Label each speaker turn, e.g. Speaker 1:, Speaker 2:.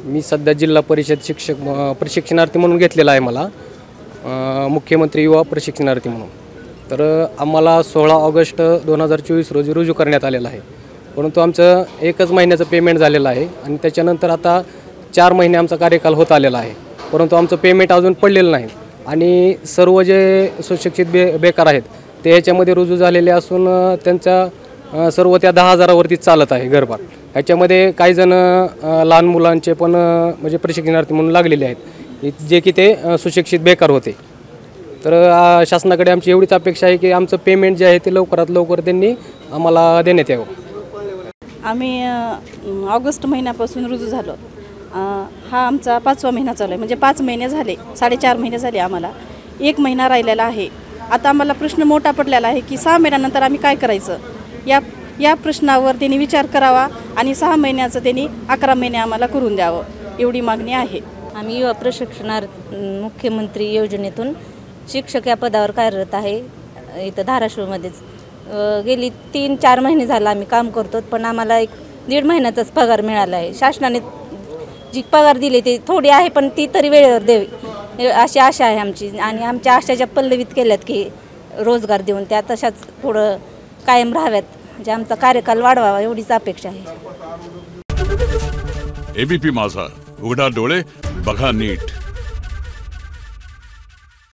Speaker 1: मी सध्या जिल्हा परिषद शिक्षक प्रशिक्षणार्थी म्हणून घेतलेला आहे मला, मुख्यमंत्री युवा प्रशिक्षणार्थी म्हणून. तर आम्हाला 16 ऑगस्ट 2024 रोजी रुजू करण्यात आलेलं आहे. परंतु आमचं 1च महिन्याचं पेमेंट झालेलं आहे आणि त्याच्यानंतर आता 4 महिने आमचा कार्यकाल होत आलेला आहे, परंतु आमचं पेमेंट अजून पडलेलं नाही. आणि सर्व जे सुशिक्षित बेकार आहेत ते ह्याच्यामध्ये रुजू झालेले असून त्यांच्या सर्व त्या 10,000वरतीच चालत आहे घरभार. ह्याच्यामध्ये काही जण लहान मुलांचे पण म्हणजे प्रशिक्षणार्थी म्हणून लागलेले आहेत, जे की ते सुशिक्षित बेकार होते. तर शासनाकडे आमची एवढीच अपेक्षा आहे की आमचं पेमेंट जे आहे ते लवकरात लवकर त्यांनी आम्हाला देण्यात यावं.
Speaker 2: आम्ही ऑगस्ट महिन्यापासून रुजू झालो. हा आमचा 5वा महिना चालू आहे, म्हणजे 5 महिने झाले, 4.5 महिने झाले. आम्हाला 1 महिना राहिलेला आहे. आता आम्हाला प्रश्न मोठा पडलेला आहे की 6 महिन्यानंतर आम्ही काय करायचं. या प्रश्नावर त्यांनी विचार करावा आणि 6 महिन्याचं त्यांनी 11 महिने आम्हाला करून द्यावं, एवढी मागणी आहे.
Speaker 3: आम्ही युवा प्रशिक्षणार्थ मुख्यमंत्री योजनेतून शिक्षक या पदावर कार्यरत आहे इथं धाराशिवमध्येच. गेली 3-4 महिने झाला आम्ही काम करतो, पण आम्हाला 1-1.5 महिन्याचाच पगार मिळाला आहे. शासनाने जी पगार दिली ती थोडी आहे, पण ती तरी वेळेवर द्यावी अशी आशा आहे आमची. आणि आमच्या आशाच्या पल्लवीत केल्यात की रोजगार देऊन त्या तशाच पुढं कायम राहाव्यात, म्हणजे आमचा कार्यकाल वाढवावा एवढीच अपेक्षा आहे.
Speaker 4: एबीपी माझा, उघडा डोळे बघा नीट.